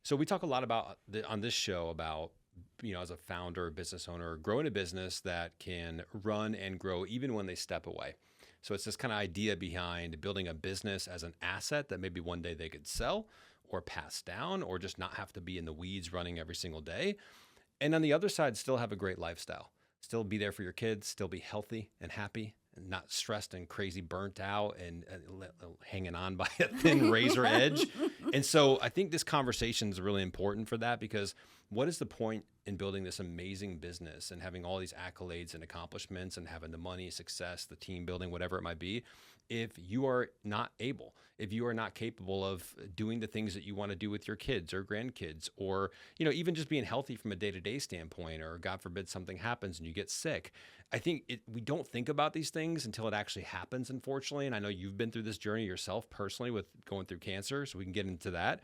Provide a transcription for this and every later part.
So we talk a lot about on this show about, as a founder, business owner, growing a business that can run and grow even when they step away. So it's this kind of idea behind building a business as an asset that maybe one day they could sell or pass down or just not have to be in the weeds running every single day. And on the other side, still have a great lifestyle, still be there for your kids, still be healthy and happy and not stressed and crazy burnt out and hanging on by a thin razor edge. And so I think this conversation is really important for that, because what is the point in building this amazing business and having all these accolades and accomplishments and having the money, success, the team building, whatever it might be, if you are not able, if you are not capable of doing the things that you want to do with your kids or grandkids, or, even just being healthy from a day-to-day standpoint, or God forbid something happens and you get sick. I think we don't think about these things until it actually happens, unfortunately. And I know you've been through this journey yourself personally with going through cancer, so we can get into that.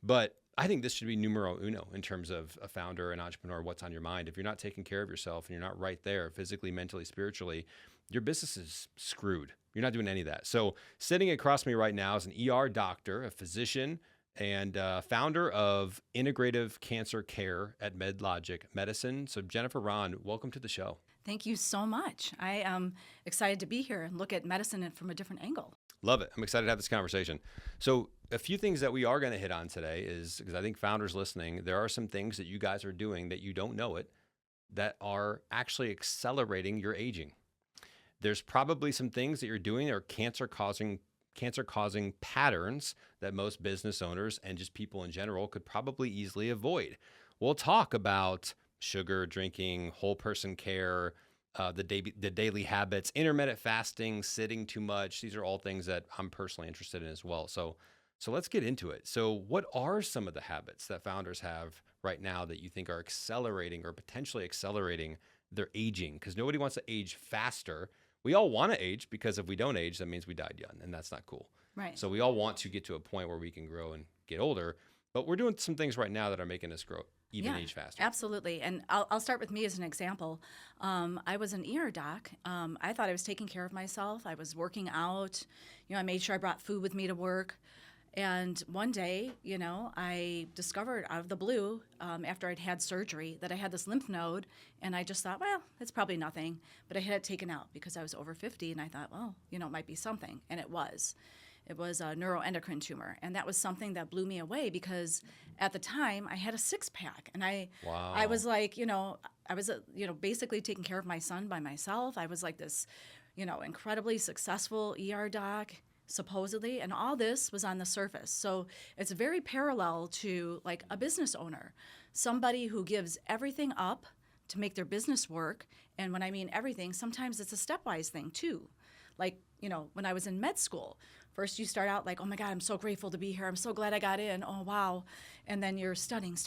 But I think this should be numero uno in terms of a founder, an entrepreneur, what's on your mind. If you're not taking care of yourself and you're not right there physically, mentally, spiritually, your business is screwed. You're not doing any of that. So sitting across me right now is an ER doctor, a physician, and founder of Integrative Cancer Care at MedLogic Medicine. So Jennifer Rahn, welcome to the show. Thank you so much. I am excited to be here and look at medicine from a different angle. Love it. I'm excited to have this conversation. So a few things that we are going to hit on today is, because I think founders listening, there are some things that you guys are doing that you don't know it, that are actually accelerating your aging. There's probably some things that you're doing that are cancer causing patterns that most business owners and just people in general could probably easily avoid. We'll talk about sugar drinking, whole person care, the daily habits, intermittent fasting, sitting too much. These are all things that I'm personally interested in as well. So let's get into it. So what are some of the habits that founders have right now that you think are accelerating or potentially accelerating their aging? Because nobody wants to age faster. We all want to age, because if we don't age, that means we died young, and that's not cool. Right. So we all want to get to a point where we can grow and get older, but we're doing some things right now that are making us grow, even age faster. Absolutely. And I'll start with me as an example. I was an ER doc. I thought I was taking care of myself. I was working out. I made sure I brought food with me to work. And one day, I discovered out of the blue, after I'd had surgery, that I had this lymph node, and I just thought, well, it's probably nothing. But I had it taken out because I was over 50, and I thought, well, it might be something. And it was. It was a neuroendocrine tumor. And that was something that blew me away, because at the time I had a six-pack. And I was like, I was, basically taking care of my son by myself. I was like this, incredibly successful ER doc, supposedly, and all this was on the surface. So it's very parallel to like a business owner, somebody who gives everything up to make their business work. And when I mean everything, sometimes it's a stepwise thing too. Like, when I was in med school, first you start out like, oh my God, I'm so grateful to be here. I'm so glad I got in. Oh, wow. And then you're studying,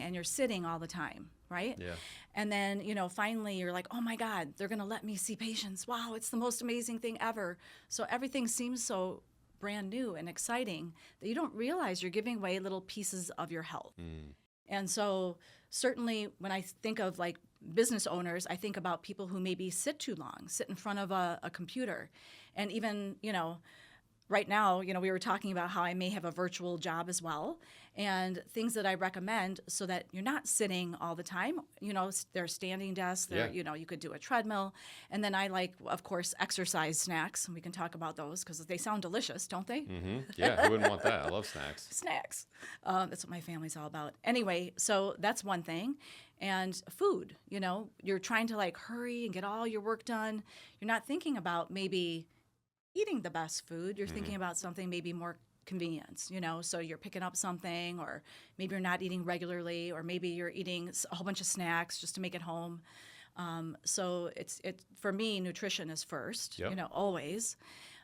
and you're sitting all the time, right? Yeah. And then, finally you're like, oh my God, they're going to let me see patients. Wow, it's the most amazing thing ever. So everything seems so brand new and exciting that you don't realize you're giving away little pieces of your health. And so certainly when I think of like business owners, I think about people who maybe sit too long, sit in front of a computer. And even, right now, we were talking about how I may have a virtual job as well, and things that I recommend so that you're not sitting all the time. There's standing desks, you could do a treadmill. And then I like, of course, exercise snacks, and we can talk about those because they sound delicious, don't they? Mm-hmm. Yeah, who wouldn't want that? I love snacks. Snacks. That's what my family's all about. Anyway, so that's one thing. And food, you're trying to like hurry and get all your work done. You're not thinking about maybe eating the best food. You're thinking about something maybe more convenience, so you're picking up something, or maybe you're not eating regularly, or maybe you're eating a whole bunch of snacks just to make it home. So it's for me, nutrition is first, always.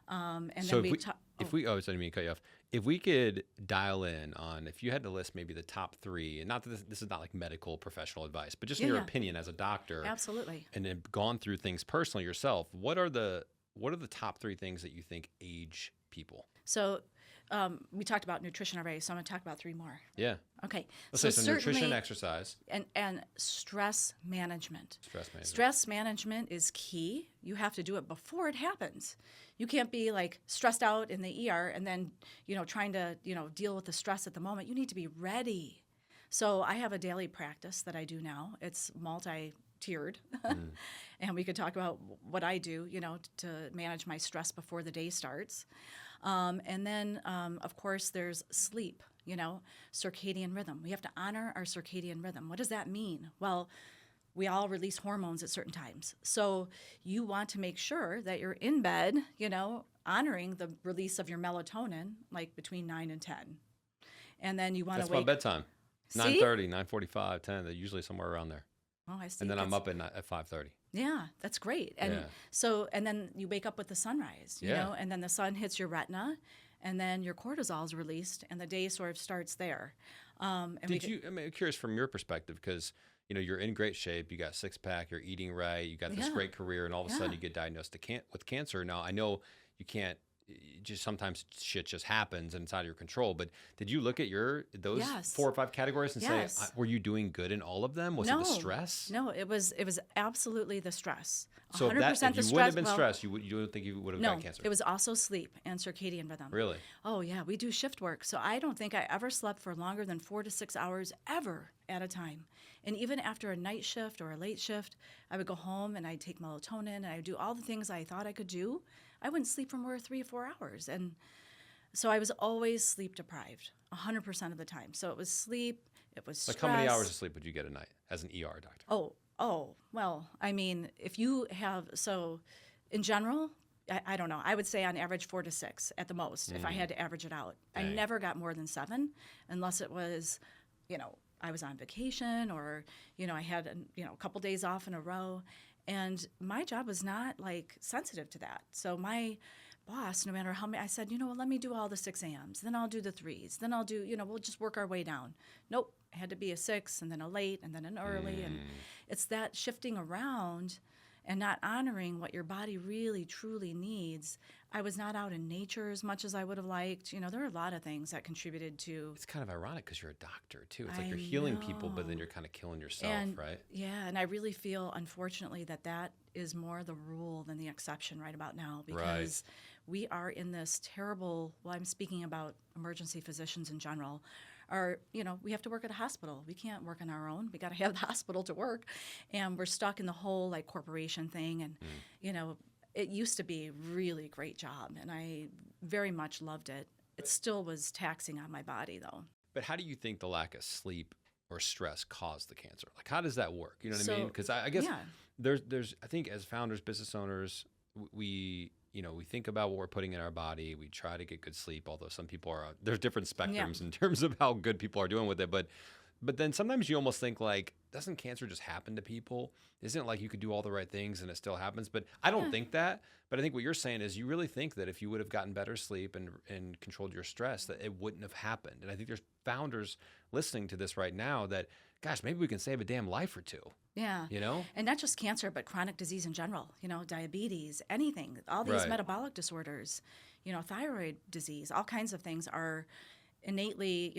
And so then I didn't mean to cut you off. If we could dial in on, if you had to list maybe the top three, and not that this is not like medical professional advice, but just in your opinion as a doctor, absolutely, and then gone through things personally yourself, what are the top three things that you think age people? So we talked about nutrition already, so I'm going to talk about three more. Yeah. Okay. Let's say so nutrition, exercise. And stress management. Stress management. Stress management is key. You have to do it before it happens. You can't be like stressed out in the ER and then, trying to, deal with the stress at the moment. You need to be ready. So I have a daily practice that I do now. It's multi-tiered. And we could talk about what I do, to manage my stress before the day starts. And then, of course, there's sleep, circadian rhythm. We have to honor our circadian rhythm. What does that mean? Well, we all release hormones at certain times. So you want to make sure that you're in bed, honoring the release of your melatonin, like between 9 and 10. And then you want That's to wake. my bedtime. See? 9:30, 9:45, 10. They're usually somewhere around there. Oh, I see. And then I'm up at 5:30. Yeah, that's great. And and then you wake up with the sunrise, and then the sun hits your retina, and then your cortisol is released, and the day sort of starts there. I'm curious from your perspective, because you're in great shape, you got six pack, you're eating right, you got this great career, and all of a sudden you get diagnosed with cancer. Now I know you can't. Just sometimes shit just happens and it's out of your control. But did you look at those 4 or 5 categories and say, were you doing good in all of them? Was it the stress? No, it was absolutely the stress. 100% So if the you stress. wouldn't have been stressed, you don't think you would have gotten cancer? It was also sleep and circadian rhythm. Really? Oh yeah, we do shift work. So I don't think I ever slept for longer than 4 to 6 hours ever at a time. And even after a night shift or a late shift, I would go home and I'd take melatonin and I'd do all the things I thought I could do. I wouldn't sleep for more than 3 or 4 hours. And so I was always sleep deprived 100% of the time. So it was sleep, it was stress. Like how many hours of sleep would you get a night as an ER doctor? Well, I mean, if you have, so in general, I don't know, I would say on average 4 to 6 at the most, if I had to average it out. Dang. I never got more than 7 unless it was, I was on vacation or, I had, a couple days off in a row. And my job was not like sensitive to that. So my boss, no matter how many, I said, let me do all the 6 a.m.s, then I'll do the 3s, then I'll do, we'll just work our way down. Nope, it had to be a 6 and then a late and then an early. And it's that shifting around and not honoring what your body really, truly needs. I was not out in nature as much as I would have liked. There are a lot of things that contributed to. It's kind of ironic because you're a doctor, too. It's like you're healing people, but then you're kind of killing yourself, right? Yeah, and I really feel, unfortunately, that is more the rule than the exception right about now because we are in this terrible, I'm speaking about emergency physicians in general, we have to work at a hospital. We can't work on our own. We got to have the hospital to work. And we're stuck in the whole like corporation thing. And, it used to be a really great job. And I very much loved it. It still was taxing on my body though. But how do you think the lack of sleep or stress caused the cancer? Like, how does that work? You know what I mean? Because I guess there's, I think as founders, business owners, we think about what we're putting in our body. We try to get good sleep, although some people there's different spectrums in terms of how good people are doing with it. But then sometimes you almost think like, doesn't cancer just happen to people? Isn't it like you could do all the right things and it still happens? But I don't think that. But I think what you're saying is you really think that if you would have gotten better sleep and controlled your stress, that it wouldn't have happened. And I think there's founders listening to this right now that, gosh, maybe we can save a damn life or two. Yeah. And not just cancer, but chronic disease in general, diabetes, anything, all these metabolic disorders, thyroid disease, all kinds of things are innately,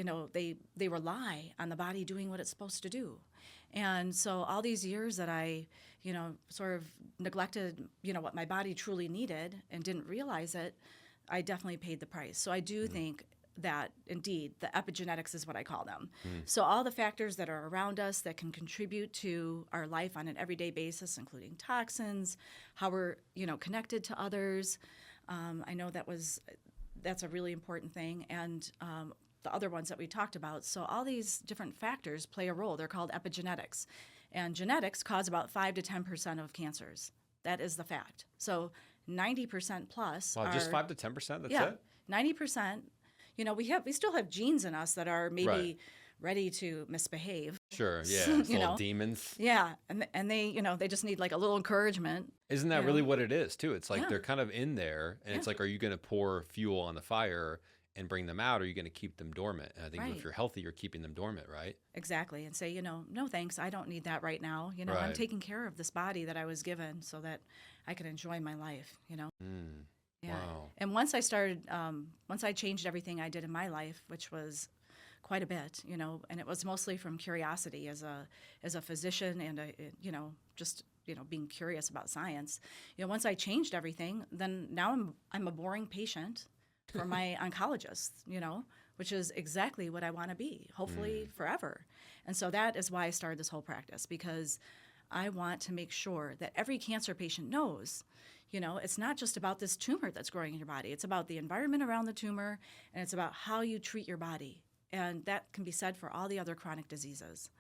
they rely on the body doing what it's supposed to do. And so all these years that I, sort of neglected, what my body truly needed and didn't realize it, I definitely paid the price. So I do think that indeed the epigenetics is what I call them. So all the factors that are around us that can contribute to our life on an everyday basis, including toxins, how we're, connected to others. I know that's a really important thing. And the other ones that we talked about. So all these different factors play a role. They're called epigenetics. And genetics cause about 5 to 10% of cancers. That is the fact. So 90% plus Wow, just 5 to 10%? That's it? 90%. We still have genes in us that are maybe ready to misbehave. Sure, yeah. Little demons. Yeah, and they, they just need like a little encouragement. Isn't that really what it is, too? It's like they're kind of in there, and it's like, are you going to pour fuel on the fire and bring them out, or are you going to keep them dormant? And I think if you're healthy, you're keeping them dormant, right? Exactly. And say, no thanks, I don't need that right now. I'm taking care of this body that I was given so that I can enjoy my life, Yeah. Wow. And once I changed everything I did in my life, which was quite a bit, and it was mostly from curiosity as a physician and just being curious about science. Once I changed everything, then now I'm a boring patient for my oncologist, which is exactly what I want to be, hopefully forever. And so that is why I started this whole practice, because I want to make sure that every cancer patient knows, it's not just about this tumor that's growing in your body. It's about the environment around the tumor, and it's about how you treat your body. And that can be said for all the other chronic diseases.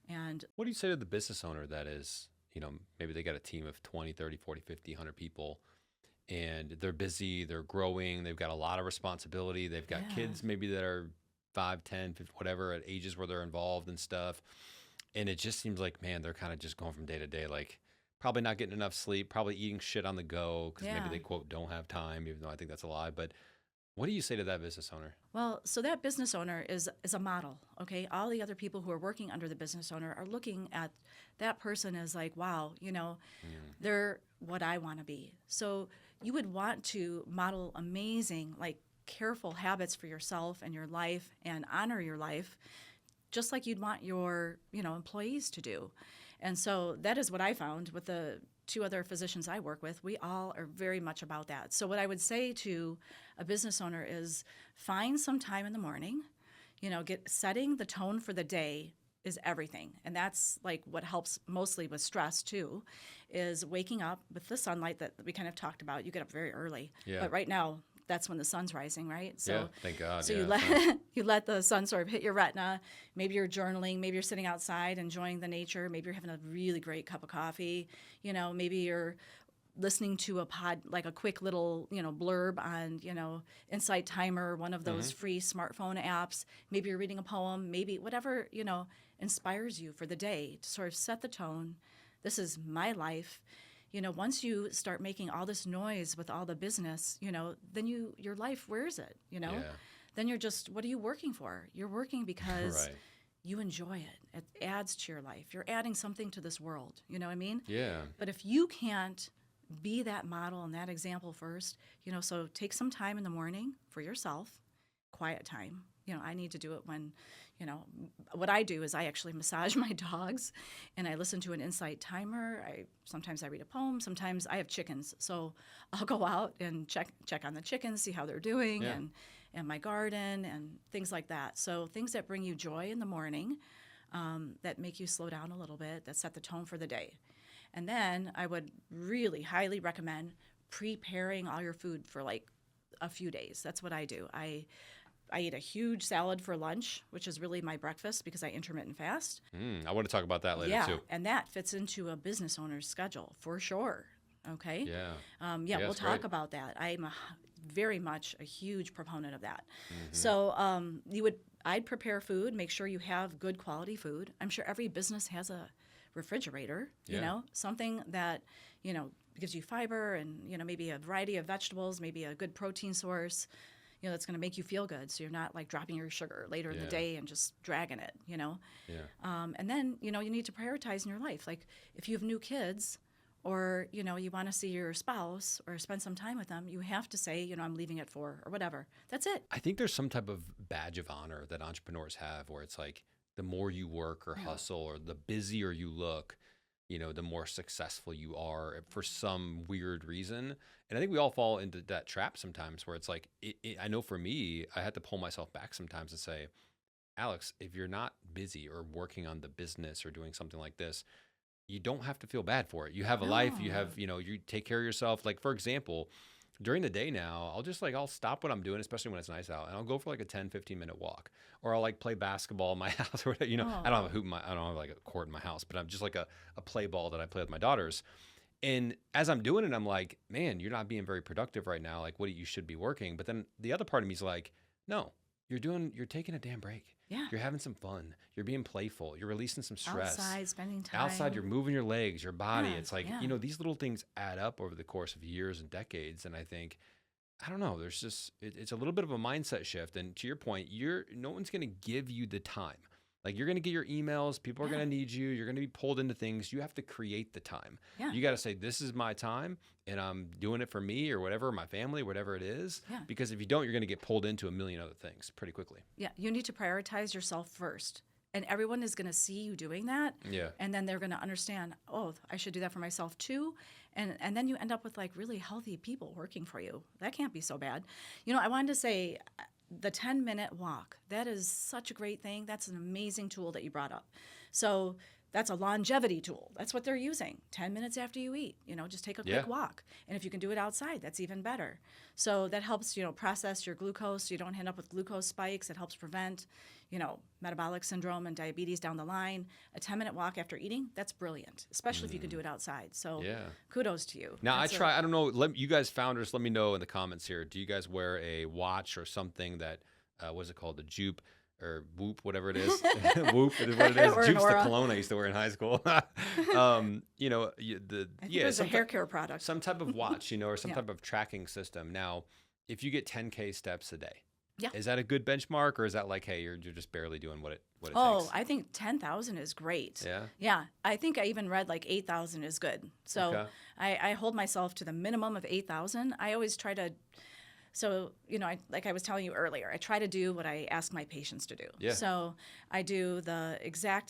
And What do you say to the business owner that is, maybe they got a team of 20, 30, 40, 50, 100 people, and they're busy, they're growing, they've got a lot of responsibility, they've got kids maybe that are 5, 10, 15, whatever, at ages where they're involved and stuff. And it just seems like, man, they're kind of just going from day to day, like probably not getting enough sleep, probably eating shit on the go because maybe they, quote, don't have time, even though I think that's a lie. But what do you say to that business owner? Well, so that business owner is a model, okay? All the other people who are working under the business owner are looking at that person as like, wow, they're what I want to be. So you would want to model amazing, like careful habits for yourself and your life and honor your life, just like you'd want your, employees to do. And so that is what I found with the 2 other physicians I work with. We all are very much about that. So what I would say to a business owner is find some time in the morning, setting the tone for the day is everything. And that's like what helps mostly with stress too, is waking up with the sunlight that we kind of talked about. You get up very early, but right now that's when the sun's rising, right? So, thank God. So you let the sun sort of hit your retina. Maybe you're journaling. Maybe you're sitting outside enjoying the nature. Maybe you're having a really great cup of coffee. Maybe you're listening to a like a quick little, blurb on, Insight Timer, one of those free smartphone apps. Maybe you're reading a poem. Maybe whatever, inspires you for the day to sort of set the tone. This is my life. Once you start making all this noise with all the business, then your life, where is it? Then you're just, what are you working for? You're working because you enjoy it. It adds to your life. You're adding something to this world. You know what I mean? Yeah. But if you can't be that model and that example first, so take some time in the morning for yourself, quiet time. I need to do it when, what I do is I actually massage my dogs and I listen to an Insight Timer. Sometimes I read a poem. Sometimes I have chickens. So I'll go out and check on the chickens, see how they're doing and my garden and things like that. So things that bring you joy in the morning, that make you slow down a little bit, that set the tone for the day. And then I would really highly recommend preparing all your food for like a few days. That's what I do. I eat a huge salad for lunch, which is really my breakfast because I intermittent fast. I want to talk about that later too. And that fits into a business owner's schedule for sure. Okay. Yeah. We'll talk about that. I'm very much a huge proponent of that. So I'd prepare food, make sure you have good quality food. I'm sure every business has a refrigerator, something that, gives you fiber and, maybe a variety of vegetables, maybe a good protein source, that's going to make you feel good. So you're not like dropping your sugar later in the day and just dragging it, And then, you need to prioritize in your life. Like if you have new kids or, you want to see your spouse or spend some time with them, you have to say, I'm leaving at 4 or whatever. That's it. I think there's some type of badge of honor that entrepreneurs have where it's like the more you work or hustle or the busier you look, the more successful you are for some weird reason. And I think we all fall into that trap sometimes where it's like, I know for me, I had to pull myself back sometimes and say, Alex, if you're not busy or working on the business or doing something like this, you don't have to feel bad for it. You have a life, you have, you take care of yourself. Like for example, during the day now, I'll stop what I'm doing, especially when it's nice out, and I'll go for like a 10, 15-minute walk. Or I'll like play basketball in my house or whatever, I don't have a hoop I don't have like a court in my house, but I'm just like a play ball that I play with my daughters. And as I'm doing it, I'm like, man, you're not being very productive right now. Like you should be working. But then the other part of me is like, no, you're taking a damn break. Yeah. You're having some fun. You're being playful. You're releasing some stress. Outside, spending time. Outside, you're moving your legs, your body. Yeah, it's like, these little things add up over the course of years and decades. And I think, I don't know, there's just, it's a little bit of a mindset shift. And to your point, no one's going to give you the time. Like you're going to get your emails. People are going to need you. You're going to be pulled into things. You have to create the time. Yeah. You got to say, this is my time and I'm doing it for me or whatever, my family, whatever it is. Yeah. Because if you don't, you're going to get pulled into a million other things pretty quickly. Yeah. You need to prioritize yourself first. And everyone is going to see you doing that. Yeah. And then they're going to understand, oh, I should do that for myself too. And then you end up with like really healthy people working for you. That can't be so bad. I wanted to say the 10-minute walk, that is such a great thing. That's an amazing tool that you brought up. So that's a longevity tool. That's what they're using. 10 minutes after you eat, just take a quick walk. And if you can do it outside, that's even better. So that helps, process your glucose. So you don't end up with glucose spikes. It helps prevent, metabolic syndrome and diabetes down the line. A 10-minute walk after eating, that's brilliant, especially if you can do it outside. So kudos to you. Now, I don't know, you guys founders, let me know in the comments here. Do you guys wear a watch or something that, what is it called, the Jupe? Or Whoop, whatever it is. Whoop is what it is. Jupe's the cologne I used to wear in high school. I think it was a hair care product. Some type of watch, or some type of tracking system. Now, if you get 10K steps a day, is that a good benchmark, or is that like, hey, you're just barely doing what it takes? Oh, I think 10,000 is great. Yeah? Yeah. I think I even read like 8,000 is good. So I hold myself to the minimum of 8,000. I always try to... So, like I was telling you earlier, I try to do what I ask my patients to do. Yeah. So I do I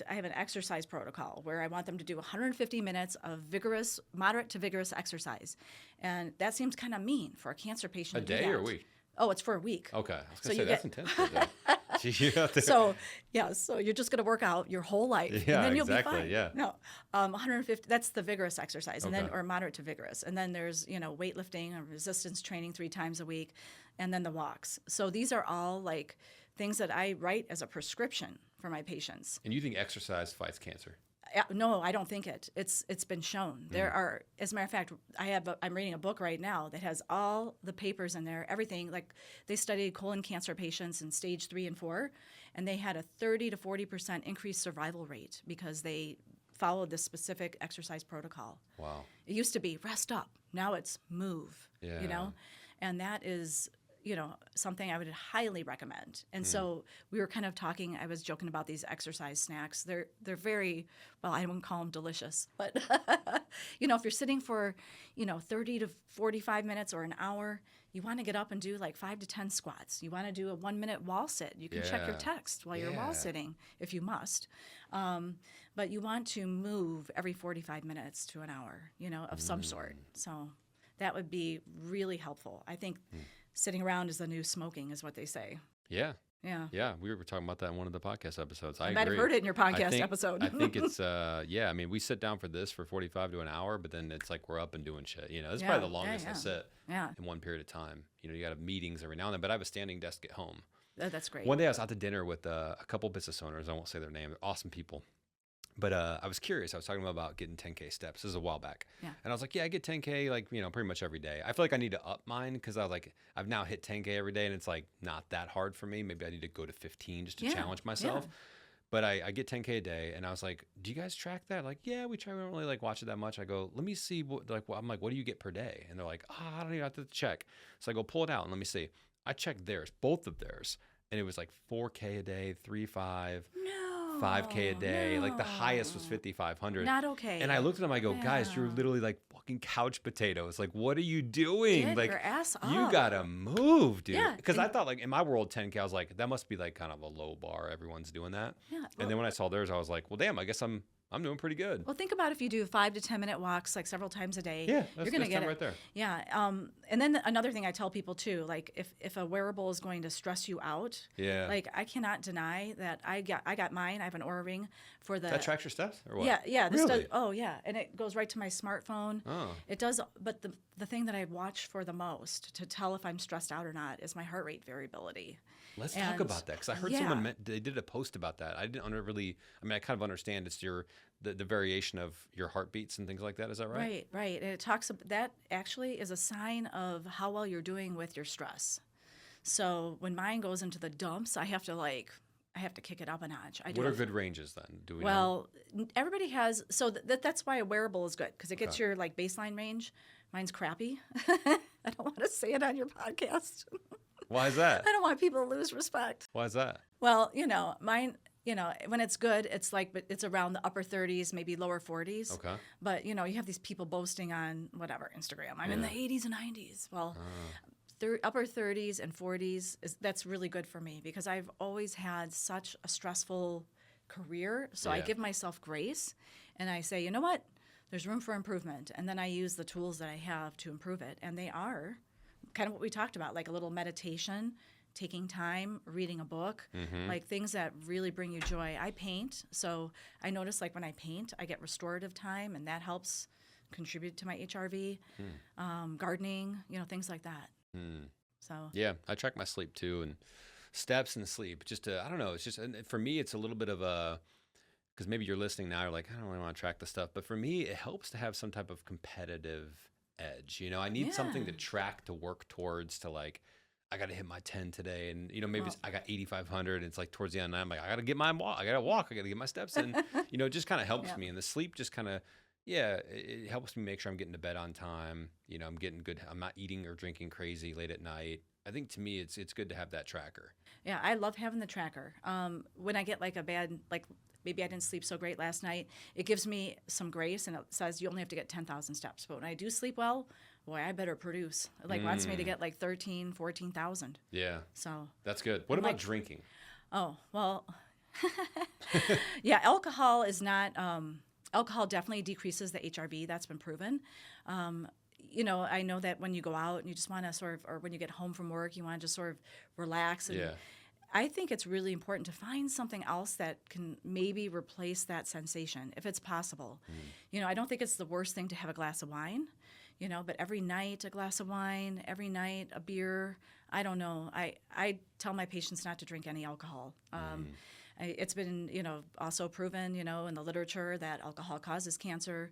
have an exercise protocol where I want them to do 150 minutes of moderate to vigorous exercise. And that seems kind of mean for a cancer patient to do that. A day or a week? Oh, it's for a week. Okay. I was going to say, that's intense for a day. So you're just going to work out your whole life, and then you'll be fine. Yeah. No, 150. That's the vigorous exercise, and then or moderate to vigorous, and then there's weightlifting and resistance training 3 times a week, and then the walks. So these are all like things that I write as a prescription for my patients. And you think exercise fights cancer? No, I don't think it. It's been shown. There are, as a matter of fact, I'm reading a book right now that has all the papers in there, everything. Like they studied colon cancer patients in stage 3 and 4, and they had a 30 to 40% increased survival rate because they followed this specific exercise protocol. Wow. It used to be rest up. Now it's move. Yeah. And that is something I would highly recommend. And so we were kind of talking, I was joking about these exercise snacks. They're very, well, I wouldn't call them delicious, but if you're sitting for, 30 to 45 minutes or an hour, you want to get up and do like 5 to 10 squats. You want to do a 1-minute wall sit. You can check your text while you're wall sitting if you must. But you want to move every 45 minutes to an hour, of some sort. So that would be really helpful. I think sitting around is the new smoking, is what they say. Yeah. Yeah. Yeah. We were talking about that in one of the podcast episodes. I might agree. have heard it in your podcast episode. I think it's, we sit down for this for 45 to an hour, but then it's like we're up and doing shit. This is probably the longest I sit in one period of time. You got to have meetings every now and then, but I have a standing desk at home. That's great. One day I was out to dinner with a couple business owners. I won't say their name. They're awesome people. But I was curious. I was talking about getting 10K steps. This is a while back. Yeah. And I was like, I get 10K pretty much every day. I feel like I need to up mine because I was like, I've now hit 10K every day and it's like not that hard for me. Maybe I need to go to 15 just to challenge myself. Yeah. But I get 10K a day and I was like, do you guys track that? Like, yeah, we try. We don't really like watch it that much. I go, let me see I'm like, what do you get per day? And they're like, I don't even have to check. So I go, pull it out and let me see. I checked theirs, both of theirs. And it was like 4K a day, 3.5. No. 5K a day. Like the highest was 5,500. Not okay. And I looked at them, I go, guys, you're literally like fucking couch potatoes. Like, what are you doing? Get like, your ass up. You gotta move, dude. Yeah. Because I thought like in my world, 10K, I was like, that must be like kind of a low bar. Everyone's doing that. Yeah. And then when I saw theirs, I was like, well, damn, I guess I'm doing pretty good. Well, think about if you do 5 to 10 minute walks like several times a day. Yeah, you're going to get it right there. Yeah. And then another thing I tell people too, like if a wearable is going to stress you out, like I cannot deny that I got mine. I have an Oura Ring for the. That tracks your steps or what? Yeah, yeah. This really? does. Oh, yeah, and it goes right to my smartphone. Oh. It does. But the thing that I watch for the most to tell if I'm stressed out or not is my heart rate variability. Let's talk about that because I heard someone they did a post about that. I didn't really. I mean, I kind of understand it's the variation of your heartbeats and things like that. Is that right? Right. And it talks that actually is a sign of how well you're doing with your stress. So when mine goes into the dumps, I have to kick it up a notch. What are good ranges then? Do we know? Well, everybody has. So that's why a wearable is good because it gets your like baseline range. Mine's crappy. I don't want to say it on your podcast. Why is that? I don't want people to lose respect. Why is that? Well, mine, when it's good, it's like, but it's around the upper 30s, maybe lower 40s. Okay. But, you have these people boasting on whatever, Instagram. I'm in the 80s and 90s. Well, upper 30s and 40s, that's really good for me because I've always had such a stressful career. So I Yeah. give myself grace and I say, you know what? There's room for improvement. And then I use the tools that I have to improve it. And they are kind of what we talked about, like a little meditation, taking time, reading a book, like things that really bring you joy. I paint. So I notice like when I paint, I get restorative time and that helps contribute to my HRV. Gardening, things like that. So Yeah, I track my sleep too, and steps and sleep. Just to, I don't know. It's just, and for me, it's a little bit of a, because maybe you're listening now, you're like, I don't really want to track the stuff. But for me, it helps to have some type of competitive edge. I need something to yeah. track, to work towards, to like, I got to hit my 10 today. And, maybe Well, I got 8,500. And it's like towards the end, I'm like, I got to get my walk. I got to walk. I got to get my steps in. It just kind of helps yeah. me. And the sleep just kind of, yeah, it helps me make sure I'm getting to bed on time. I'm getting good. I'm not eating or drinking crazy late at night. I think to me, it's good to have that tracker. Yeah, I love having the tracker. When I get like a bad, like maybe I didn't sleep so great last night, it gives me some grace and it says you only have to get 10,000 steps. But when I do sleep well, boy, I better produce. It like wants me to get like 13, 14,000. Yeah, So that's good. What I'm about like, drinking? oh, well, yeah, alcohol is not, alcohol definitely decreases the HRV. That's been proven. I know that when you go out and you just want to sort of, or when you get home from work, you want to just sort of relax. And Yeah. I think it's really important to find something else that can maybe replace that sensation, if it's possible. I don't think it's the worst thing to have a glass of wine, but every night a glass of wine, every night a beer. I don't know. I tell my patients not to drink any alcohol. It's been, also proven, in the literature that alcohol causes cancer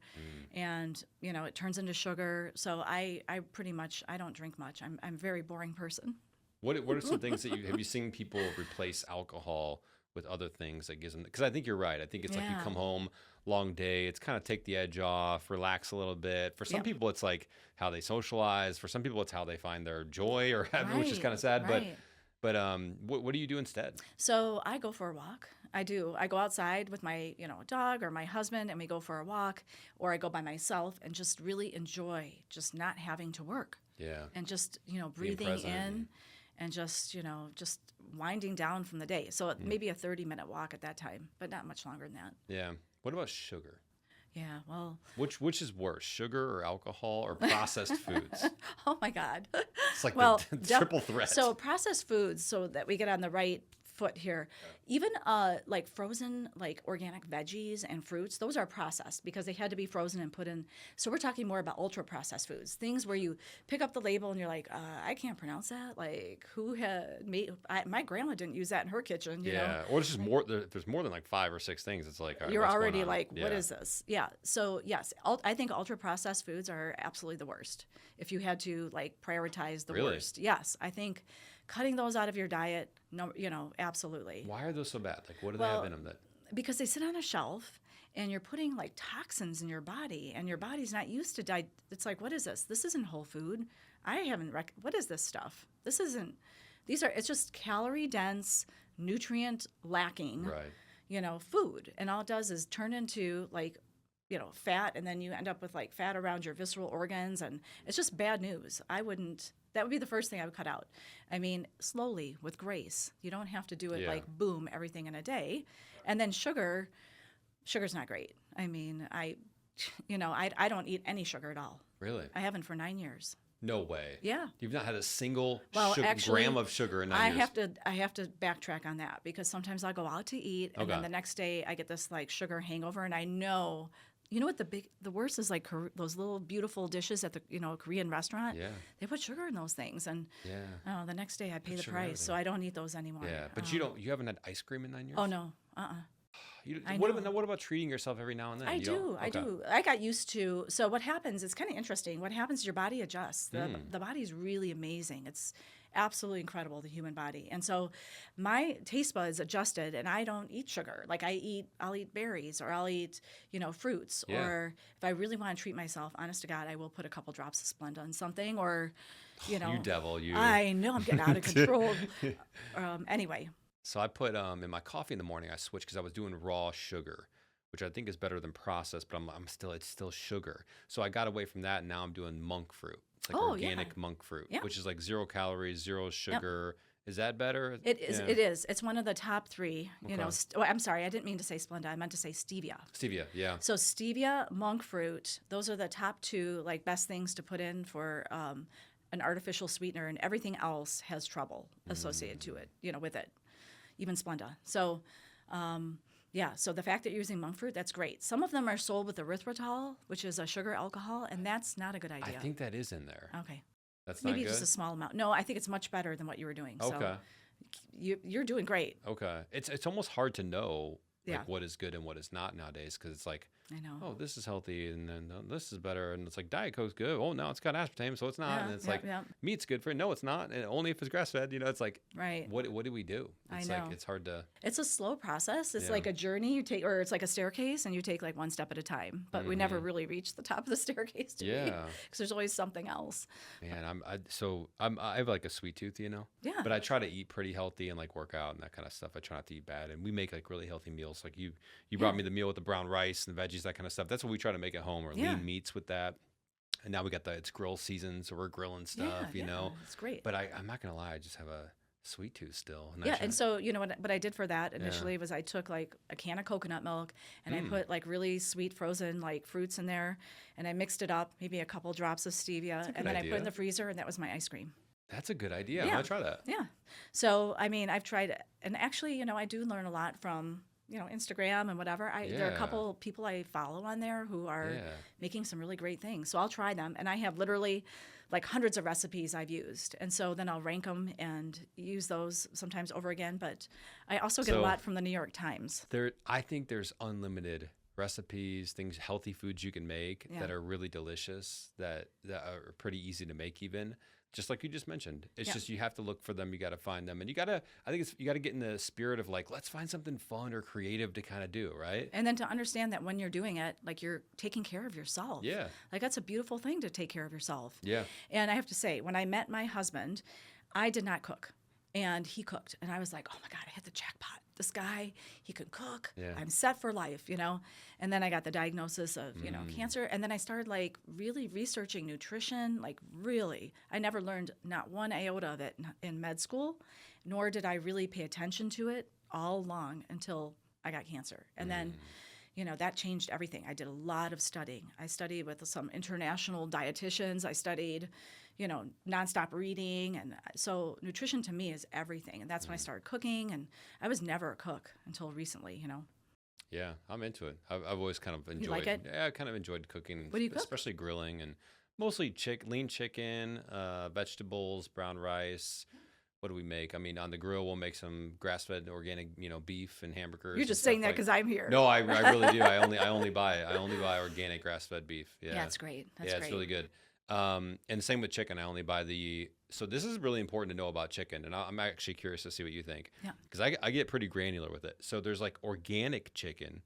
and, it turns into sugar. So I pretty much, I don't drink much. I'm a very boring person. What are some things that have you seen people replace alcohol with other things that gives them? Because I think you're right. I think it's like you Yeah. come home, long day. It's kind of take the edge off, relax a little bit. For some Yep. people, it's like how they socialize. For some people, it's how they find their joy or happy, which is kind of sad. Right. But what do you do instead? So I go for a walk. I do. I go outside with my, dog or my husband and we go for a walk, or I go by myself and just really enjoy just not having to work Yeah, and just, being breathing present. in and just, just winding down from the day. So maybe a 30-minute walk at that time, but not much longer than that. Yeah. What about sugar? Yeah, well, Which is worse, sugar or alcohol or processed foods? oh my God. It's like Well, the triple threat. So processed foods, so that we get on the right foot here, even like frozen, like organic veggies and fruits, those are processed because they had to be frozen and put in. So we're talking more about ultra processed foods, things where you pick up the label and you're like, I can't pronounce that. Like who had made, my grandma didn't use that in her kitchen, you know? Yeah, or it's just more. There's more than like 5 or 6 things. It's like all right, You're what's going already on? like, what Yeah. is this? Yeah. So yes, I think ultra processed foods are absolutely the worst. If you had to like prioritize the Really? worst, yes, I think cutting those out of your diet, no, absolutely. Why are those so bad? Like, what do they have Well, in them that? because they sit on a shelf and you're putting like toxins in your body and your body's not used to it's like, what is this? This isn't whole food. I haven't what is this stuff? This isn't, it's just calorie dense, nutrient lacking, Right. food. And all it does is turn into like, fat, and then you end up with like fat around your visceral organs, and it's just bad news. That would be the first thing I would cut out. I mean, slowly with grace. You don't have to do it Yeah. like boom, everything in a day. And then sugar's not great. I mean, I don't eat any sugar at all. Really? I haven't for 9 years. No way. Yeah. You've not had a single Well, actually, gram of sugar in 9 I years. have to backtrack on that because sometimes I'll go out to eat and then Okay. the next day I get this like sugar hangover, and I know, what the worst is, like those little beautiful dishes at the Korean restaurant. Yeah. They put sugar in those things, and Yeah. the next day I pay the sugar in price, so I don't eat those anymore. Yeah. But you haven't had ice cream in 9 years? Oh no, I What know. about treating yourself every now and then? I You don't- do. I okay. do. I got used to. So what happens? It's kind of interesting. What happens is your body adjusts. The body's really amazing. It's absolutely incredible, the human body. And so my taste buds adjusted, and I don't eat sugar. Like I'll eat berries, or I'll eat fruits. Yeah. Or if I really want to treat myself, honest to God, I will put a couple drops of Splenda on something. Or You devil, you. I know I'm getting out of control. Anyway. So I put in my coffee in the morning. I switched because I was doing raw sugar, which I think is better than processed, but it's still sugar. So I got away from that, and now I'm doing monk fruit. It's like Oh, organic yeah. monk fruit, Yeah. which is like 0 calories, 0 sugar. Is that better? It is. Yeah. It is. It's one of the top three. You know. Okay. I'm sorry. I didn't mean to say Splenda. I meant to say stevia. Stevia, yeah. So stevia, monk fruit. Those are the top two like best things to put in for an artificial sweetener, and everything else has trouble associated to it. You know, with it, even Splenda. So. Yeah, so the fact that you're using monk fruit, that's great. Some of them are sold with erythritol, which is a sugar alcohol, and that's not a good idea. I think that is in there. Okay. That's not Maybe good? just a small amount. No, I think it's much better than what you were doing. Okay. So you're doing great. Okay. It's almost hard to know like Yeah. what is good and what is not nowadays because it's like, I know. oh, this is healthy and then this is better and it's like Diet Coke's good. Oh, no, it's got aspartame, so it's not. Yeah, And it's yeah, like yeah. meat's good for it. No, it's not. And only if it's grass fed. You know, it's like Right. what do we do? I It's know. like it's hard to. It's a slow process. It's Yeah. like a journey you take, or it's like a staircase, and you take like one step at a time. But we never really reach the top of the staircase. Yeah. Because there's always something else. Man, I have like a sweet tooth, you know. Yeah. But I try to eat pretty healthy and like work out and that kind of stuff. I try not to eat bad, and we make like really healthy meals. Like you brought me the meal with the brown rice and veggies, that kind of stuff. That's what we try to make at home, or Yeah. lean meats with that. And now we got it's grill season, so we're grilling stuff, you know. It's great. But I'm not gonna lie, I just have a sweet tooth still. And I Yeah, try- and so you know what I did for that initially was I took like a can of coconut milk and I put like really sweet frozen like fruits in there, and I mixed it up, maybe a couple drops of stevia, good and then I put it in idea. the freezer, and that was my ice cream. that's a good idea. I'm Yeah. gonna try that. Yeah. So I mean, I've tried, and actually, you know, I do learn a lot from Instagram and whatever. There are a Yeah. couple people I follow on there who are Yeah. making some really great things. So I'll try them, and I have literally like hundreds of recipes I've used, and so then I'll rank them and use those sometimes over again. But I also get a So- lot from the New York Times. I think there's unlimited recipes, things, healthy foods you can make Yeah. that are really delicious, that are pretty easy to make even. Just like you just mentioned. It's Yeah. just you have to look for them, you got to find them. And you got to get in the spirit of like, let's find something fun or creative to kind of do, right? And then to understand that when you're doing it, like you're taking care of yourself. Yeah. Like that's a beautiful thing to take care of yourself. Yeah. And I have to say, when I met my husband, I did not cook, and he cooked, and I was like, oh my God, I hit the jackpot. This guy, he can cook. Yeah. I'm set for life, And then I got the diagnosis of, cancer, and then I started like really researching nutrition, like really. I never learned not one iota of it in med school, nor did I really pay attention to it all along until I got cancer. And then that changed everything. I did a lot of studying. I studied with some international dietitians. I studied, nonstop reading. And so nutrition to me is everything. And that's when I started cooking. And I was never a cook until recently. Yeah, I'm into it. I've always kind of enjoyed. like it? Yeah, I kind of enjoyed cooking. What do you cook? Especially grilling and mostly lean chicken, vegetables, brown rice. What do we make? I mean, on the grill, we'll make some grass-fed organic, beef and hamburgers. You're and just stuff saying that like- because I'm here. No, I really do. I only buy organic grass-fed beef. Yeah, Yeah, it's great. That's yeah, great. it's really good. And same with chicken. I only buy so this is really important to know about chicken, and I'm actually curious to see what you think. Yeah. Because I get pretty granular with it. So there's like organic chicken,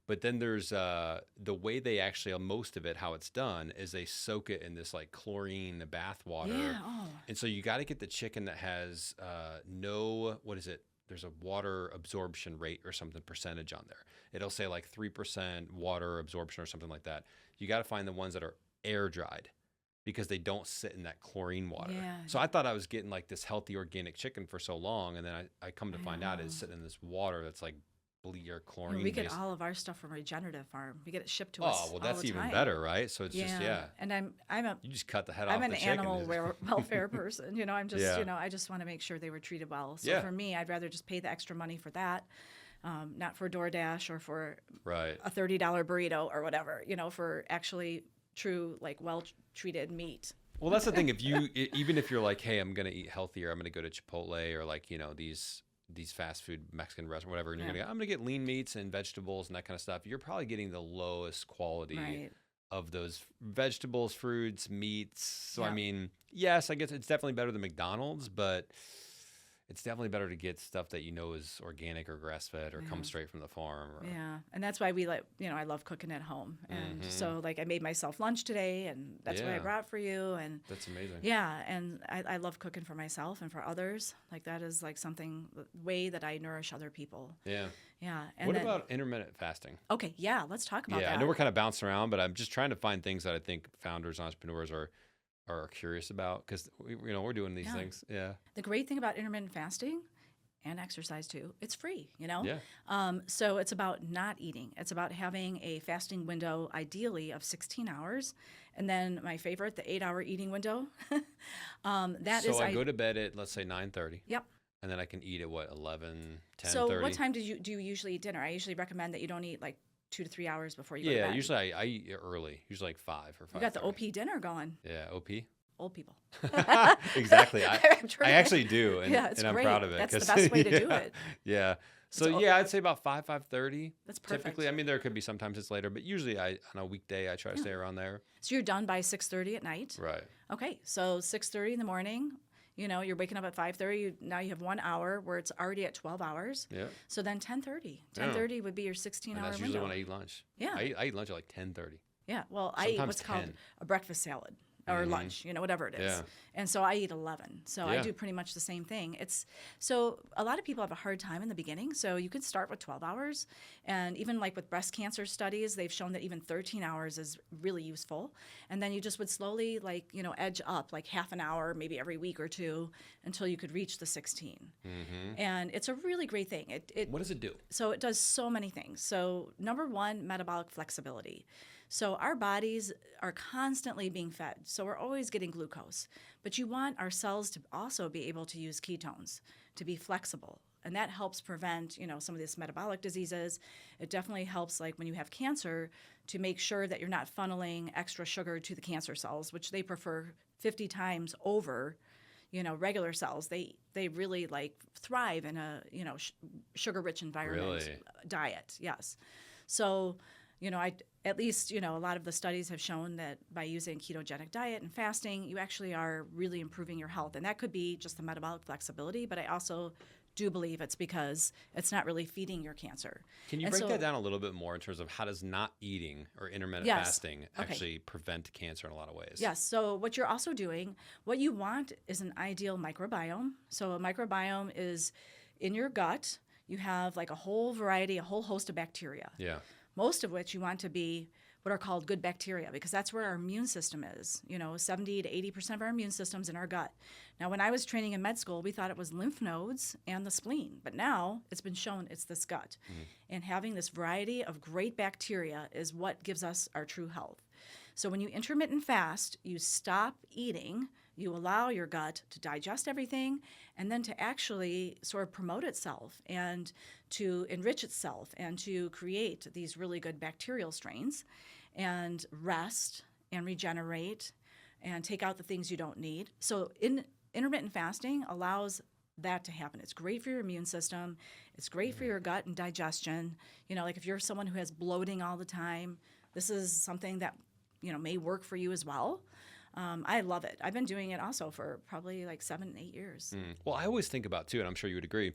but then there's the way they actually, most of it, how it's done is they soak it in this like chlorine bath water. Yeah. Oh. And so you got to get the chicken that has what is it? There's a water absorption rate or something percentage on there. It'll say like 3% water absorption or something like that. You got to find the ones that are air dried because they don't sit in that chlorine water. Yeah. So I thought I was getting like this healthy organic chicken for so long. And then I come to find out know. it's sitting in this water that's like bleach or chlorine. We get based. all of our stuff from Regenerative Farm. We get it shipped to us. Oh, well, all that's the even time. better, right? So it's just, yeah. And I'm You just cut the head off an the chicken. animal welfare person. I'm just, Yeah. I just want to make sure they were treated well. So Yeah. for me, I'd rather just pay the extra money for that, not for DoorDash or for Right. a $30 burrito or whatever, for actually true, like well-treated meat. Well, that's the thing. Even if you're like, hey, I'm going to eat healthier, I'm going to go to Chipotle or like, these fast food Mexican restaurants, whatever, and I'm going to get lean meats and vegetables and that kind of stuff. You're probably getting the lowest quality Right. of those vegetables, fruits, meats. So, I Yeah. mean, yes, I guess it's definitely better than McDonald's, but it's definitely better to get stuff that is organic or grass-fed or comes straight from the farm. Or, Yeah, and that's why we I love cooking at home, and so like I made myself lunch today, and that's what I Yeah. brought for you, and That's amazing. yeah, and I love cooking for myself and for others. Like that is like something way that I nourish other people. Yeah. Yeah, and What then, about intermittent fasting? okay, yeah, let's talk about Yeah, that. I know we're kind of bouncing around, but I'm just trying to find things that I think founders, entrepreneurs are are curious about? Because we're doing these Yeah. things. Yeah. The great thing about intermittent fasting and exercise too, it's free, Yeah. So it's about not eating. It's about having a fasting window, ideally of 16 hours. And then my favorite, the 8-hour eating window. That is, So I go to bed at, let's say, 9:30, yep. and then I can eat at what, 11, So 10:30? what time do you usually eat dinner? I usually recommend that you don't eat like 2 to 3 hours before you go to Yeah, bed. usually I eat early, usually like 5 or You got the 5:30. OP dinner going. Yeah, OP. Old people. Exactly. I'm trying I to- actually do, and, Yeah, it's and I'm great. proud of it. That's the 'cause- best way to do yeah, it. Yeah. So o- yeah, I'd say about 5:30. That's perfect. Typically, I mean, there could be sometimes it's later, but usually on a weekday I try to stay around there. So you're done by 6:30 at night. Right. Okay, so 6:30 in the morning. You're waking up at 5:30. Now you have 1 hour where it's already at 12 hours. Yeah. So then 10:30. Yeah. 10:30 would be your And 16-hour that's window. usually when I eat lunch. Yeah. I eat lunch at like 10:30. Yeah, well, I eat Sometimes what's called 10. a breakfast salad or lunch, whatever it is. Yeah. And so I eat 11. So I Yeah. do pretty much the same thing. So a lot of people have a hard time in the beginning. So you could start with 12 hours. And even like with breast cancer studies, they've shown that even 13 hours is really useful. And then you just would slowly edge up like half an hour, maybe every week or two until you could reach the 16. And it's a really great thing. What does it do? So it does so many things. So number one, metabolic flexibility. So our bodies are constantly being fed. So we're always getting glucose. But you want our cells to also be able to use ketones, to be flexible. And that helps prevent, some of these metabolic diseases. It definitely helps, like when you have cancer, to make sure that you're not funneling extra sugar to the cancer cells, which they prefer 50 times over regular cells. They really thrive in a sugar-rich environment. Really? Diet. Yes. So at least a lot of the studies have shown that by using ketogenic diet and fasting, you actually are really improving your health, and that could be just the metabolic flexibility. But I also do believe it's because it's not really feeding your cancer. Can you And break so- that down a little bit more in terms of how does not eating or intermittent Yes. fasting Okay. actually prevent cancer in a lot of ways? Yes. So what you're also doing, what you want is an ideal microbiome. So a microbiome is in your gut. You have like a whole host of bacteria. Yeah. Most of which you want to be what are called good bacteria, because that's where our immune system is. 70 to 80% of our immune system's in our gut. Now, when I was training in med school, we thought it was lymph nodes and the spleen, but now it's been shown it's this gut. And having this variety of great bacteria is what gives us our true health. So when you intermittent fast, you stop eating, you allow your gut to digest everything, and then to actually sort of promote itself and to enrich itself and to create these really good bacterial strains and rest and regenerate and take out the things you don't need. So intermittent fasting allows that to happen. It's great for your immune system. It's great for your gut and digestion. Like if you're someone who has bloating all the time, this is something that may work for you as well. I love it. I've been doing it also for probably like 7, 8 years. Well, I always think about too, and I'm sure you would agree,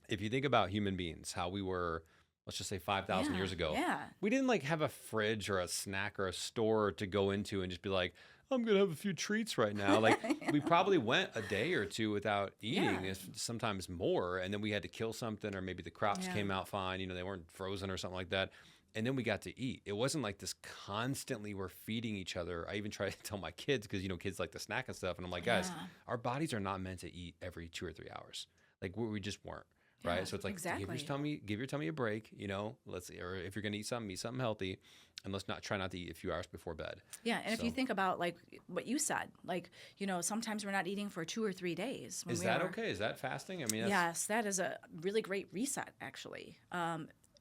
if you think about human beings, how we were, let's just say 5,000 years ago, Yeah. we didn't have a fridge or a snack or a store to go into and just be like, I'm going to have a few treats right now. We probably went a day or two without eating, Yeah. sometimes more. And then we had to kill something, or maybe the crops Yeah. came out fine. They weren't frozen or something like that. And then we got to eat. It wasn't like this constantly we're feeding each other. I even try to tell my kids, because, kids like to snack and stuff. And I'm like, guys, Yeah. our bodies are not meant to eat every 2 or 3 hours. We just weren't. Right. Yeah, So it's like, exactly. give your tummy a break, let's, or if you're going to eat something healthy, and let's try not to eat a few hours before bed. Yeah, and if you So- think about like what you said, sometimes we're not eating for 2 or 3 days. Is that okay? Is that fasting? I mean, Yes, that is a really great reset, actually.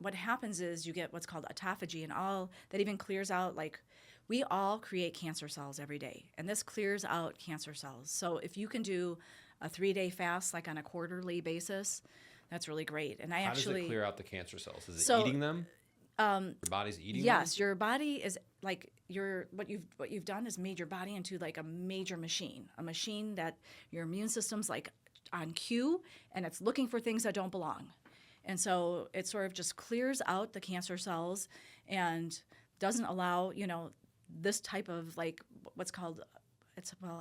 What happens is you get what's called autophagy, and all that even clears out, we all create cancer cells every day, and this clears out cancer cells. So if you can do a 3-day fast, like on a quarterly basis, that's really great. And how does it clear out the cancer cells? Is it So, eating them? Your body's eating them? Yes, your body is what you've done is made your body into like a major machine, a machine that your immune system's like on cue, and it's looking for things that don't belong. And so it sort of just clears out the cancer cells and doesn't allow, this type of what's called,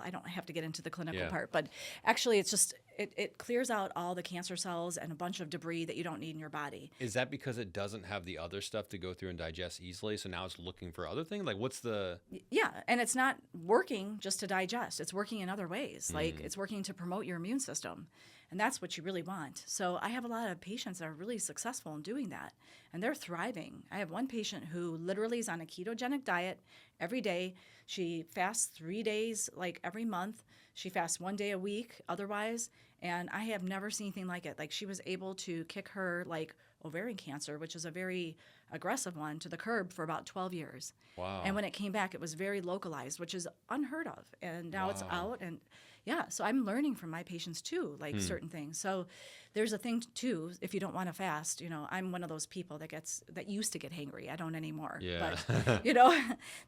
I don't have to get into the clinical Yeah. part, but actually it's just, it clears out all the cancer cells and a bunch of debris that you don't need in your body. Is that because it doesn't have the other stuff to go through and digest easily? So now it's looking for other things? Like what's the... Yeah, and it's not working just to digest. It's working in other ways. Like it's working to promote your immune system. And that's what you really want. So I have a lot of patients that are really successful in doing that, and they're thriving. I have one patient who literally is on a ketogenic diet every day. She fasts 3 days, like every month. She fasts 1 day a week otherwise, and I have never seen anything like it. Like she was able to kick her like ovarian cancer, which is a very aggressive one, to the curb for about 12 years. Wow. And when it came back, it was very localized, which is unheard of. And now it's Wow. out. And yeah, so I'm learning from my patients too, like certain things. So there's a thing too, if you don't want to fast, you know, I'm one of those people that used to get hangry. I don't anymore. Yeah. But, you know,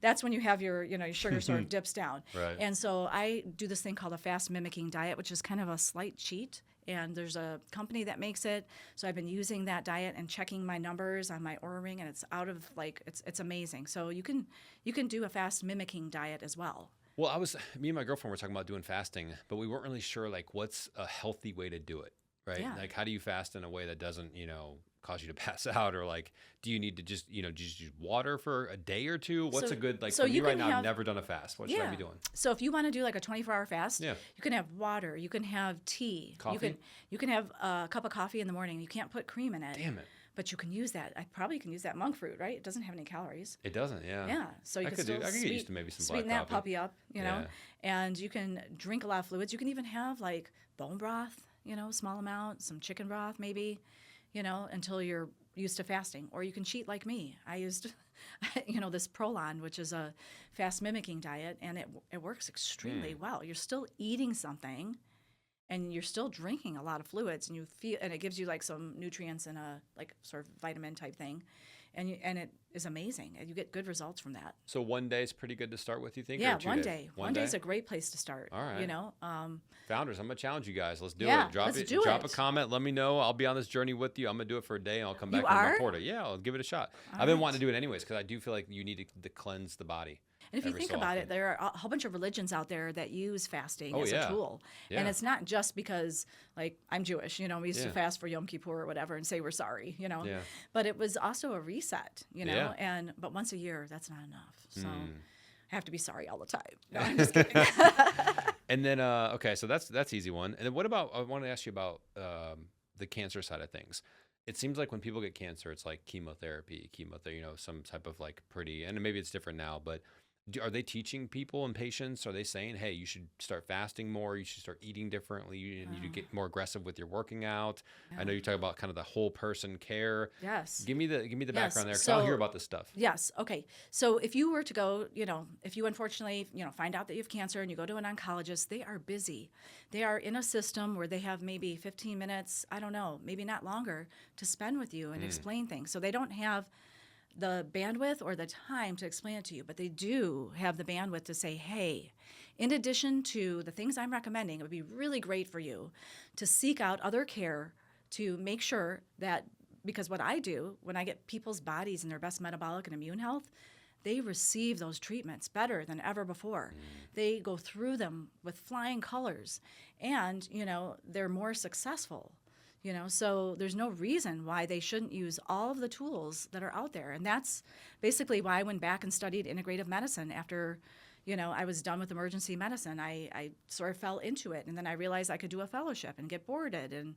that's when you have your, you know, your sugar sort of dips down. Right. And so I do this thing called a fast mimicking diet, which is kind of a slight cheat. And there's a company that makes it. So I've been using that diet and checking my numbers on my Oura Ring, and it's out of like, it's amazing. So you can do a fast mimicking diet as well. Well, me and my girlfriend were talking about doing fasting, but we weren't really sure like what's a healthy way to do it, right? Yeah. Like how do you fast in a way that doesn't, you know, cause you to pass out, or like, do you need to just, you know, just use water for a day or two? What's So- a good, like so for me you right can now, I've have- never done a fast. What should I be doing? So if you want to do like a 24-hour fast, Yeah. you can have water, you can have tea, Coffee? you can have a cup of coffee in the morning. You can't put cream in it. Damn it. But you can use that. I probably can use that monk fruit, right? It doesn't have any calories. It doesn't, yeah. Yeah, so you I can could still I could get used to maybe some black sweeten that coffee. puppy up, you know, Yeah. and you can drink a lot of fluids. You can even have like bone broth, you know, small amount, some chicken broth maybe, you know, until you're used to fasting. Or you can cheat like me. I used, you know, this Prolon, which is a fast mimicking diet, and it works extremely well. You're still eating something, and you're still drinking a lot of fluids, and and it gives you like some nutrients and a like sort of vitamin type thing, and it is amazing, and you get good results from that. So 1 day is pretty good to start with, you think? Yeah, or 2 one days? day. 1 One day day is a great place to start. All right. You know, Founders, I'm gonna challenge you guys. Let's do Yeah, it. Drop let's it. do Drop a it. comment. Let me know. I'll be on this journey with you. I'm gonna do it for a day, and I'll come back You and are? report it. Yeah, I'll give it a shot. All I've been right. wanting to do it anyways because I do feel like you need to cleanse the body. and if you every think so about often. it, there are a whole bunch of religions out there that use fasting Oh, as yeah. a tool. Yeah. And it's not just because, like, I'm Jewish, you know, we used to Yeah. fast for Yom Kippur or whatever and say we're sorry, you know. Yeah. But it was also a reset, you know, Yeah. but once a year, that's not enough. So Mm. I have to be sorry all the time. No, I'm just kidding. And then, okay, so that's easy one. And then what about? I want to ask you about the cancer side of things. It seems like when people get cancer, it's like chemotherapy, you know, some type of like pretty, and maybe it's different now, but are they teaching people and patients? Are they saying, hey, you should start fasting more, you should start eating differently, you need to get more aggressive with your working out? I know you talk about kind of the whole person care. Yes. Give me the Yes, background there, because I'll hear so- about this stuff. Yes. Okay. So if you were to go, you know, if you unfortunately, you know, find out that you have cancer and you go to an oncologist, they are busy. They are in a system where they have maybe 15 minutes, I don't know, maybe not longer, to spend with you and explain things. So they don't have the bandwidth or the time to explain it to you, but they do have the bandwidth to say, hey, in addition to the things I'm recommending, it would be really great for you to seek out other care to make sure that, because what I do when I get people's bodies in their best metabolic and immune health, they receive those treatments better than ever before. They go through them with flying colors, and, you know, they're more successful. You know, so there's no reason why they shouldn't use all of the tools that are out there. And that's basically why I went back and studied integrative medicine after, you know, I was done with emergency medicine. I sort of fell into it. And then I realized I could do a fellowship and get boarded and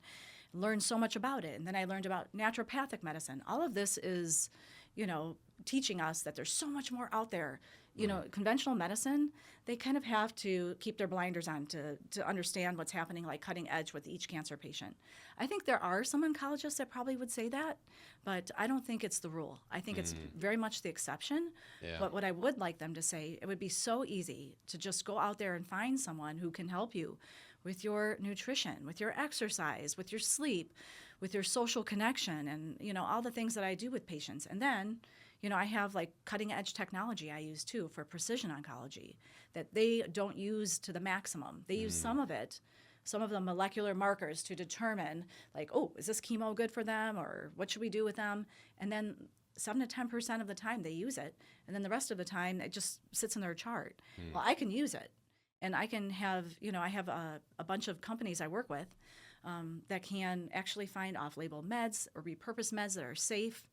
learn so much about it. And then I learned about naturopathic medicine. All of this is, you know, teaching us that there's so much more out there. You know, conventional medicine, they kind of have to keep their blinders on to understand what's happening, like cutting edge with each cancer patient. I think there are some oncologists that probably would say that, but I don't think it's the rule. I think it's very much the exception. Yeah. But what I would like them to say, it would be so easy to just go out there and find someone who can help you with your nutrition, with your exercise, with your sleep, with your social connection, and, you know, all the things that I do with patients. And then, you know, I have like cutting edge technology I use too for precision oncology that they don't use to the maximum. They use some of it, some of the molecular markers to determine like, oh, is this chemo good for them, or what should we do with them? And then 7 to 10% of the time they use it, and then the rest of the time it just sits in their chart. Well, I can use it. And I can have, I have a bunch of companies I work with that can actually find off-label meds or repurposed meds that are safe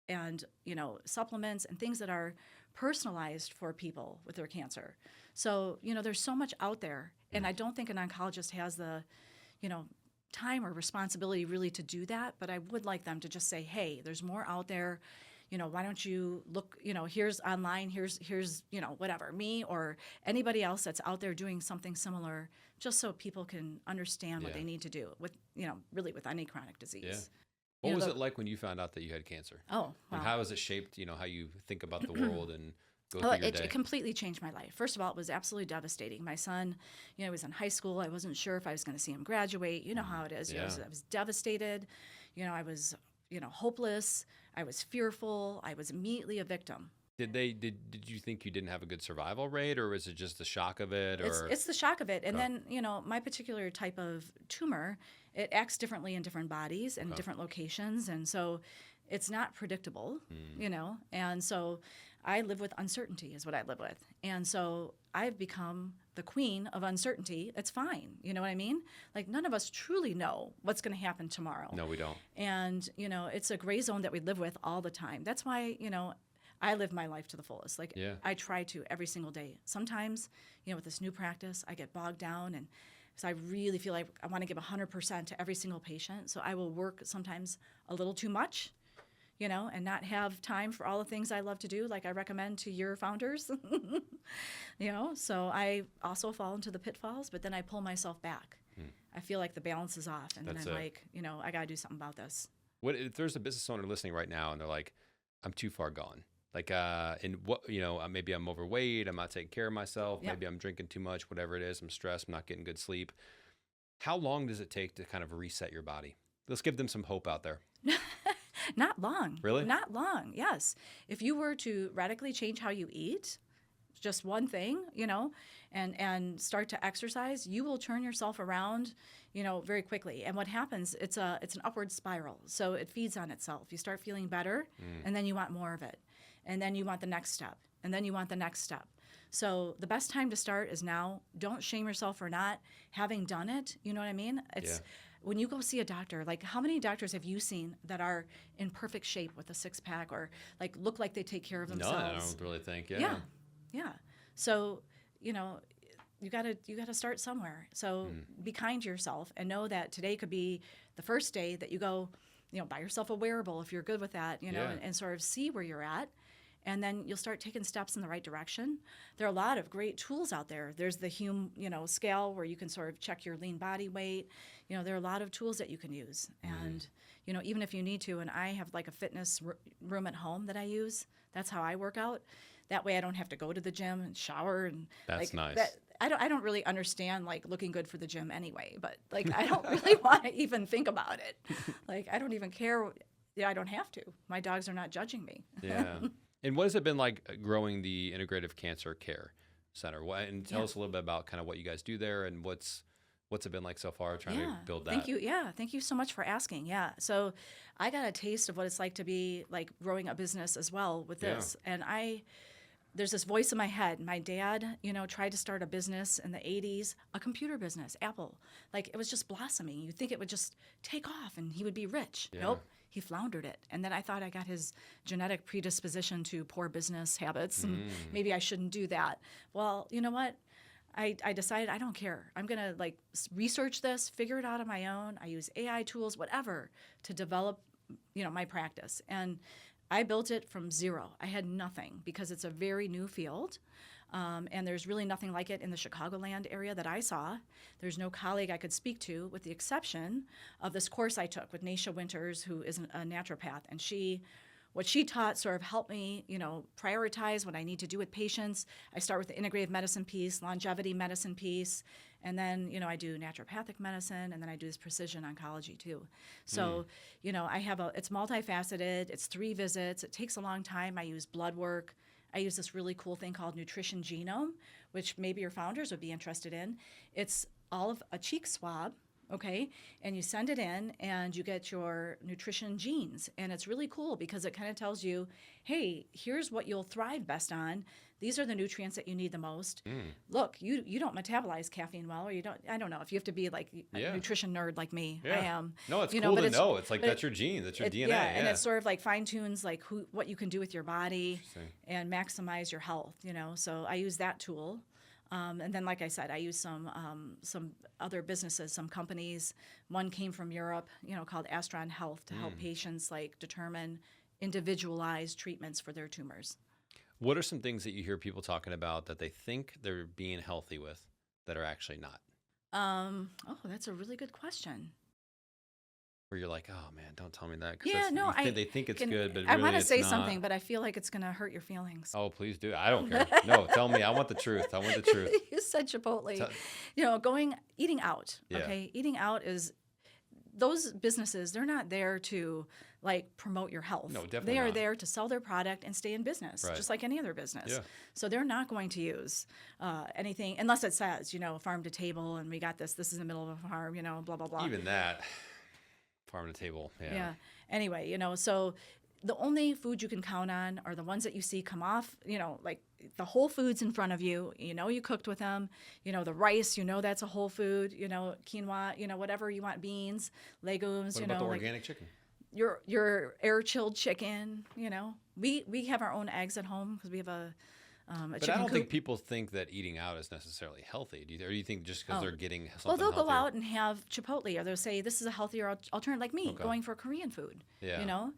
and, supplements and things that are personalized for people with their cancer. So, there's so much out there. And I don't think an oncologist has the, time or responsibility really to do that. But I would like them to just say, hey, there's more out there. Why don't you look, here's online, here's, whatever, me or anybody else that's out there doing something similar, just so people can understand what they need to do with, really with any chronic disease. Yeah. What was it like when you found out that you had cancer? Oh, wow. And how has it shaped, how you think about the world and go through your day? It completely changed my life. First of all, it was absolutely devastating. My son, was in high school. I wasn't sure if I was going to see him graduate. You know how it is. Yeah. I was devastated. I was, hopeless. I was fearful. I was immediately a victim. Did you think you didn't have a good survival rate, or was it just the shock of it? Or it's the shock of it. And then, my particular type of tumor, it acts differently in different bodies and different locations. And so it's not predictable, and so I live with uncertainty is what I live with. And so I've become the queen of uncertainty. It's fine. You know what I mean? Like, none of us truly know what's going to happen tomorrow. No, we don't. And, it's a gray zone that we live with all the time. That's why, I live my life to the fullest. Like, I try to every single day. Sometimes, with this new practice, I get bogged down, and so I really feel like I want to give 100% to every single patient. So I will work sometimes a little too much, and not have time for all the things I love to do, like I recommend to your founders. So I also fall into the pitfalls, but then I pull myself back. I feel like the balance is off, and then I'm like, I got to do something about this. What if there's a business owner listening right now and they're like, I'm too far gone? Like, and what, maybe I'm overweight, I'm not taking care of myself, maybe I'm drinking too much, whatever it is, I'm stressed, I'm not getting good sleep. How long does it take to kind of reset your body? Let's give them some hope out there. Not long. Really? Not long, yes. If you were to radically change how you eat, just one thing, and start to exercise, you will turn yourself around, very quickly. And what happens, it's an upward spiral. So it feeds on itself. You start feeling better, and then you want more of it. And then you want the next step, and then you want the next step. So the best time to start is now. Don't shame yourself for not having done it. You know what I mean? When you go see a doctor, like, how many doctors have you seen that are in perfect shape with a six-pack or like look like they take care of themselves? None, I don't really think. Yeah. So, you gotta start somewhere. So be kind to yourself and know that today could be the first day that you go, buy yourself a wearable if you're good with that, and sort of see where you're at. And then you'll start taking steps in the right direction. There are a lot of great tools out there. There's the Hume, scale where you can sort of check your lean body weight. There are a lot of tools that you can use. And, even if you need to, and I have like a fitness room at home that I use. That's how I work out. That way I don't have to go to the gym and shower. And that's nice. I don't really understand like looking good for the gym anyway, but like I don't really want to even think about it. Like, I don't even care. I don't have to. My dogs are not judging me. Yeah. And what has it been like growing the Integrative Cancer Care Center? And tell us a little bit about kind of what you guys do there and what's it been like so far trying to build that? Thank you. Yeah. Thank you so much for asking. Yeah. So I got a taste of what it's like to be like growing a business as well with this. And there's this voice in my head. My dad, tried to start a business in the 80s, a computer business, Apple. Like, it was just blossoming. You'd think it would just take off and he would be rich. Yeah. Nope. He floundered it. And then I thought I got his genetic predisposition to poor business habits. And maybe I shouldn't do that. Well, you know what? I decided I don't care. I'm going to like research this, figure it out on my own. I use AI tools, whatever, to develop, my practice. And I built it from zero. I had nothing because it's a very new field. And there's really nothing like it in the Chicagoland area that I saw. There's no colleague I could speak to, with the exception of this course I took with Naisha Winters, who is a naturopath. And what she taught sort of helped me, prioritize what I need to do with patients. I start with the integrative medicine piece, longevity medicine piece, and then, I do naturopathic medicine, and then I do this precision oncology too. So, it's multifaceted. It's 3 visits. It takes a long time. I use blood work. I use this really cool thing called Nutrition Genome, which maybe your founders would be interested in. It's all of a cheek swab, okay? And you send it in and you get your nutrition genes. And it's really cool because it kind of tells you, hey, here's what you'll thrive best on. These are the nutrients that you need the most. Look, you don't metabolize caffeine well, or you don't, I don't know if you have to be like a Yeah. nutrition nerd like me. Yeah. I am. No, it's you cool but to know. It's like but that's your genes, that's your DNA. Yeah, and it sort of like fine tunes like what you can do with your body Interesting. and maximize your health, So I use that tool. And then, like I said, I use some other businesses, some companies. One came from Europe, called Astron Health to help patients like determine individualized treatments for their tumors. What are some things that you hear people talking about that they think they're being healthy with that are actually not? Oh, that's a really good question. Where you're like, oh man, don't tell me that. 'Cause Yeah, no, they think it's can, good, but I really want to it's say not. something, but I feel like it's going to hurt your feelings. Oh, please do. I don't care. No, tell me. I want the truth. I want the truth. You said Chipotle. Tell- Eating out. Yeah. Okay, eating out is those businesses. They're not there to like promote your health. No, definitely They are not. there to sell their product and stay in business, Right. just like any other business. Yeah. So they're not going to use anything unless it says, farm to table, and we got this. This is in the middle of a farm. Blah blah blah. Even that, farm to table. Yeah. Yeah. Anyway, so the only food you can count on are the ones that you see come off, like the whole foods in front of you. You cooked with them. The rice, that's a whole food. Quinoa, whatever you want, beans, legumes. What about the like organic chicken? your air chilled chicken. We have our own eggs at home because we have a But chicken I don't coop. think people think that eating out is necessarily healthy. Or do you think just because they're getting something Well, they'll go healthier? out and have Chipotle, or they'll say this is a healthier alternative, like me, Okay. going for Korean food. Yeah.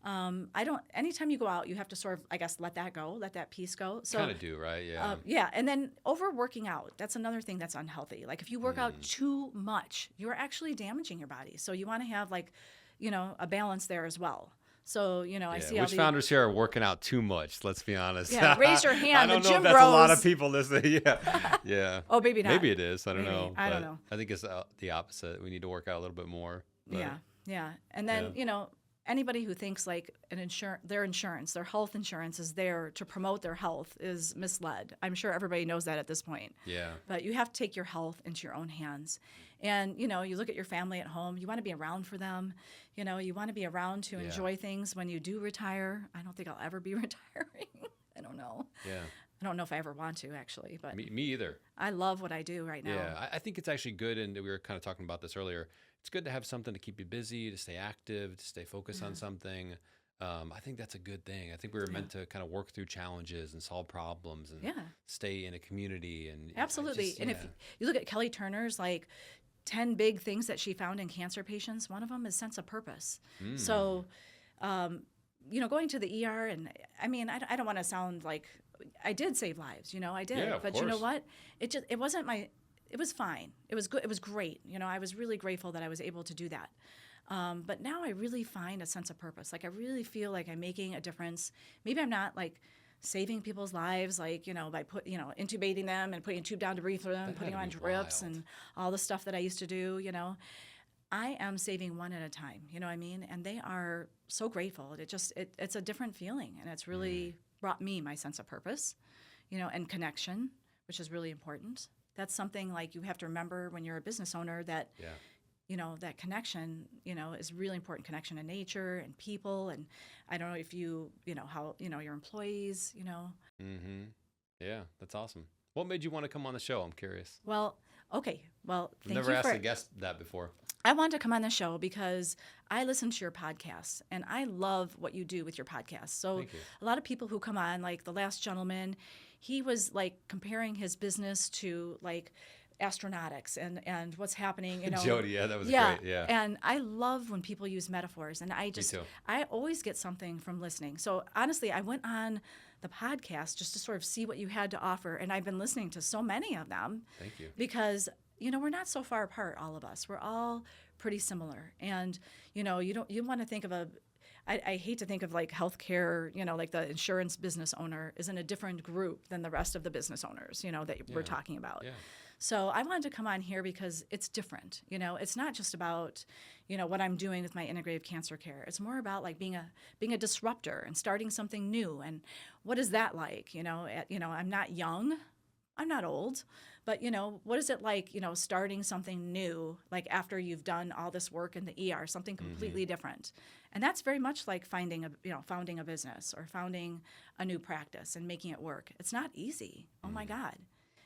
I don't. Anytime you go out, you have to sort of, I guess, let that go, let that piece go. So Kind of do, right? Yeah. yeah, and then overworking out. That's another thing that's unhealthy. Like if you work out too much, you're actually damaging your body. So you want to have like, a balance there as well. So I Yeah. see all Which the founders here are working out too much? Let's be honest. Yeah, raise your hand. I The don't know gym if that's a lot of bros. people listening. Yeah. Yeah. Oh, maybe not. Maybe it is. I don't Maybe. know. I don't but know. I think it's the opposite. We need to work out a little bit more. But Yeah. And then, anybody who thinks like their health insurance is there to promote their health is misled. I'm sure everybody knows that at this point. Yeah. But you have to take your health into your own hands. And, you look at your family at home, you want to be around for them. You want to be around to enjoy things when you do retire. I don't think I'll ever be retiring. I don't know. Yeah. I don't know if I ever want to, actually. But Me either. I love what I do right now. Yeah, I think it's actually good, and we were kind of talking about this earlier. It's good to have something to keep you busy, to stay active, to stay focused on something. I think that's a good thing. I think we were meant to kind of work through challenges and solve problems and stay in a community. And Absolutely. And if you look at Kelly Turner's, like, 10 big things that she found in cancer patients, one of them is sense of purpose. So, going to the ER, and I mean, I don't want to sound like I did save lives, I did. Yeah, of but you know course. what? It wasn't it was fine. It was good. It was great. I was really grateful that I was able to do that. But now I really find a sense of purpose. Like I really feel like I'm making a difference. Maybe I'm not like saving people's lives, like, by intubating them and putting a tube down to breathe for them, putting them on drips wild. and all the stuff that I used to do, I am saving one at a time, you know what I mean? And they are so grateful. It's a different feeling, and it's really brought me my sense of purpose, and connection, which is really important. That's something like you have to remember when you're a business owner that, that connection, is really important, connection to nature and people. And I don't know if how, your employees, Mm-hmm. Yeah, that's awesome. What made you want to come on the show? I'm curious. Well, okay. Well, I've thank never you asked for a guest that before. I wanted to come on the show because I listen to your podcast and I love what you do with your podcast. So Thank you. a lot of people who come on, like the last gentleman, he was like comparing his business to like astronautics and what's happening, Jody, yeah, that was great. Yeah. And I love when people use metaphors, and I too. I always get something from listening. So honestly, I went on the podcast just to sort of see what you had to offer, and I've been listening to so many of them. Thank you. Because we're not so far apart, all of us. We're all pretty similar. And, you want to think of I hate to think of like healthcare, like the insurance business owner is in a different group than the rest of the business owners, that we're talking about. Yeah. So I wanted to come on here because it's different. It's not just about, what I'm doing with my integrative cancer care. It's more about like being a disruptor and starting something new. And what is that like? I'm not young. I'm not old, but what is it like, starting something new, like after you've done all this work in the ER, something completely different. And that's very much like founding a business or founding a new practice and making it work. It's not easy. Oh my God.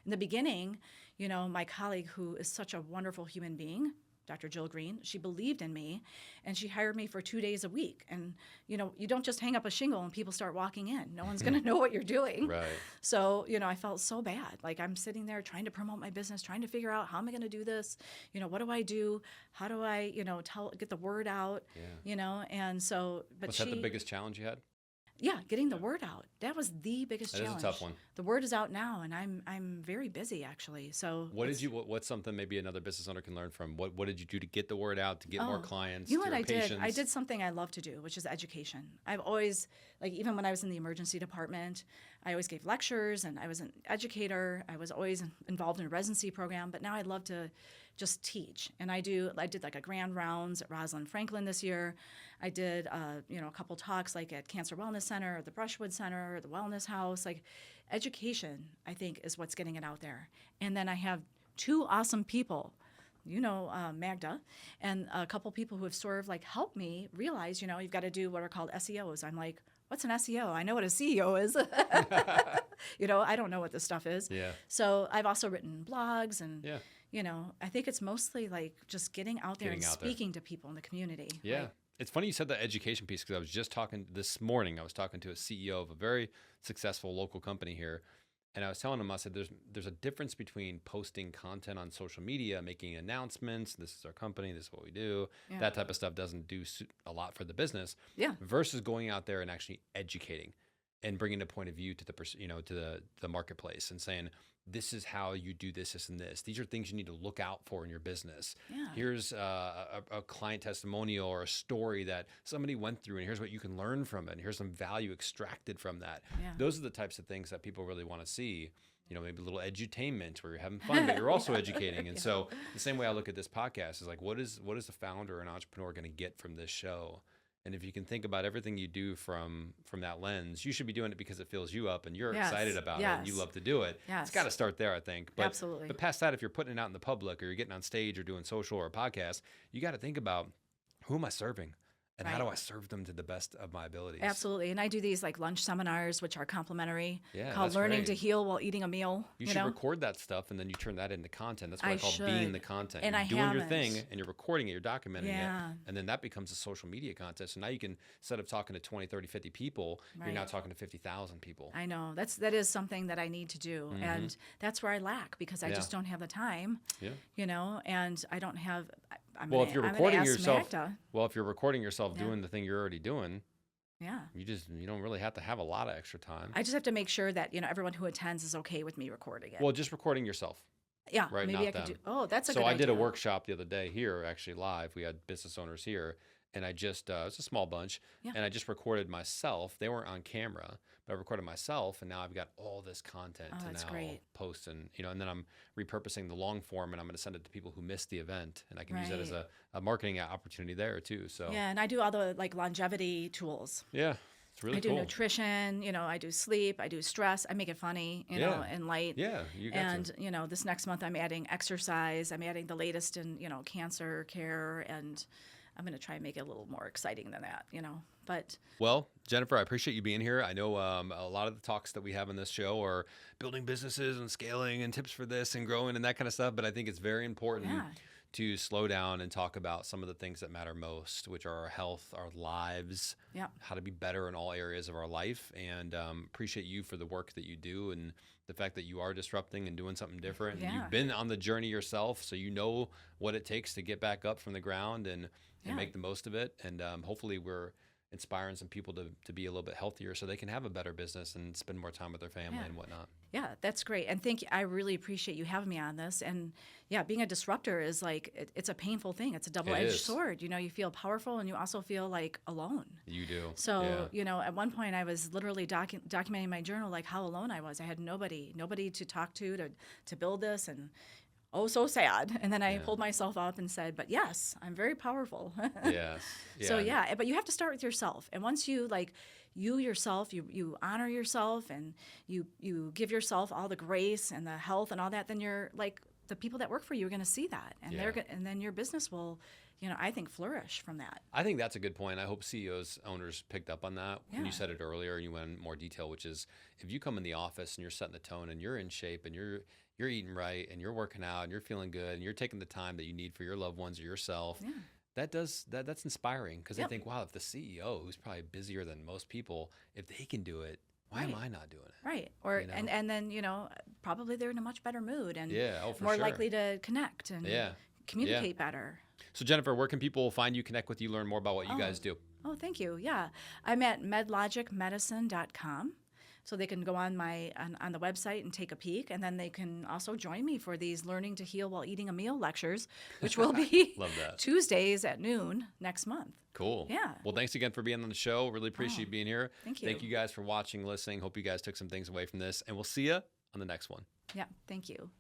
In the beginning, my colleague, who is such a wonderful human being, Dr. Jill Green, she believed in me, and she hired me for 2 days a week. And, you don't just hang up a shingle and people start walking in. No one's going to know what you're doing. Right. So, I felt so bad. Like, I'm sitting there trying to promote my business, trying to figure out, how am I going to do this? What do I do? How do I, get the word out? Yeah. And so, but Was that the biggest challenge you had? Yeah, getting the word out. That was the biggest That is a challenge. tough one. The word is out now, and I'm very busy, actually. So What's something maybe another business owner can learn from? What did you do to get the word out, to get more clients, You know to what your I did? patients? I did something I love to do, which is education. I've always, like, even when I was in the emergency department, I always gave lectures, and I was an educator. I was always involved in a residency program, but now I love to just teach. And I did like a grand rounds at Rosalind Franklin this year. I did, a couple talks like at Cancer Wellness Center, or the Brushwood Center, or the Wellness House. Like, education, I think, is what's getting it out there. And then I have two awesome people, Magda, and a couple people who have sort of like helped me realize, you've got to do what are called SEOs. I'm like, what's an SEO? I know what a CEO is. I don't know what this stuff is. Yeah. So I've also written blogs, and Yeah. I think it's mostly like just getting out there and speaking to people in the community. Yeah. Like, It's funny you said the education piece, because I was just talking this morning. I was talking to a CEO of a very successful local company here, and I was telling him, I said, there's a difference between posting content on social media, making announcements, this is our company, this is what we do, that type of stuff doesn't do a lot for the business, versus going out there and actually educating and bringing a point of view to the marketplace and saying, this is how you do this, and this. These are things you need to look out for in your business. Yeah. Here's a client testimonial or a story that somebody went through, and here's what you can learn from it, and here's some value extracted from that. Yeah. Those are the types of things that people really want to see. Maybe a little edutainment where you're having fun, but you're also educating. And so the same way I look at this podcast is like, what is the founder or an entrepreneur going to get from this show? And if you can think about everything you do from that lens, you should be doing it because it fills you up and you're excited about it and you love to do it. Yes. It's got to start there, I think. But, Absolutely. But past that, if you're putting it out in the public or you're getting on stage or doing social or a podcast, you got to think about, who am I serving? And how do I serve them to the best of my abilities? Absolutely. And I do these like lunch seminars, which are complimentary, Yeah, called that's Learning great. to Heal While Eating a Meal. You should record that stuff and then you turn that into content. That's what I call being should. the content. And You're I doing your haven't. thing and you're recording it, you're documenting Yeah. it. And then that becomes a social media content. So now you can, instead of talking to 20, 30, 50 people, you're now talking to 50,000 people. I know. That is something that I need to do. And that's where I lack, because I just don't have the time, and I don't have, If you're recording yourself, if you're recording yourself doing the thing you're already doing, you don't really have to have a lot of extra time. I just have to make sure that, everyone who attends is okay with me recording it. Well, just recording yourself. Yeah, right, maybe not I could them. do. Oh, that's a good So I idea. did a workshop the other day here, actually live. We had business owners here, and I just it's a small bunch, and I just recorded myself. They weren't on camera, but I recorded myself, and now I've got all this content to that's now great. post, and and then I'm repurposing the long form, and I'm going to send it to people who missed the event, and I can use that as a marketing opportunity there too. So Yeah, and I do all the like longevity tools. yeah. It's really I do cool. nutrition, I do sleep, I do stress. I make it funny, and light. Yeah, you got And, to. this next month I'm adding exercise. I'm adding the latest in, cancer care, and I'm going to try and make it a little more exciting than that, But Well, Jennifer, I appreciate you being here. I know a lot of the talks that we have on this show are building businesses and scaling and tips for this and growing and that kind of stuff. But I think it's very important to slow down and talk about some of the things that matter most, which are our health, our lives, how to be better in all areas of our life. And appreciate you for the work that you do and the fact that you are disrupting and doing something different. Yeah. You've been on the journey yourself, so you know what it takes to get back up from the ground and make the most of it. And hopefully we're inspiring some people to be a little bit healthier so they can have a better business and spend more time with their family and whatnot. Yeah, that's great. And I really appreciate you having me on this. And being a disruptor is like, it's a painful thing. It's a double-edged sword. You feel powerful and you also feel like alone. You do. So, at one point I was literally documenting my journal, like how alone I was. I had nobody to talk to build this. And oh, so sad. And then I Yeah. pulled myself up and said, but yes, I'm very powerful. Yes. So Yeah. yeah, but you have to start with yourself. And once you like you yourself, you honor yourself and you give yourself all the grace and the health and all that, then you're like the people that work for you are going to see that, and Yeah. and then your business will, I think, flourish from that. I think that's a good point. I hope CEOs, owners picked up on that when you Yeah. said it earlier and you went in more detail, which is if you come in the office and you're setting the tone and you're in shape and you're eating right and you're working out and you're feeling good and you're taking the time that you need for your loved ones or yourself, Yeah. that's inspiring because they Yep. think, wow, if the CEO who's probably busier than most people, if they can do it, why am Right. I not doing it? Right. Or You know? and then, probably they're in a much better mood and Yeah, oh for more sure. likely to connect and Yeah. Yeah. communicate better. So Jennifer, where can people find you, connect with you, learn more about what you Oh. guys do? Oh, thank you. Yeah. I'm at medlogicmedicine.com. So they can go on on the website and take a peek, and then they can also join me for these Learning to Heal While Eating a Meal lectures, which will be Love that. Tuesdays at noon next month. Cool. Yeah. Well, thanks again for being on the show. Really appreciate you being here. Thank you. Thank you guys for watching, listening. Hope you guys took some things away from this, and we'll see you on the next one. Yeah, thank you.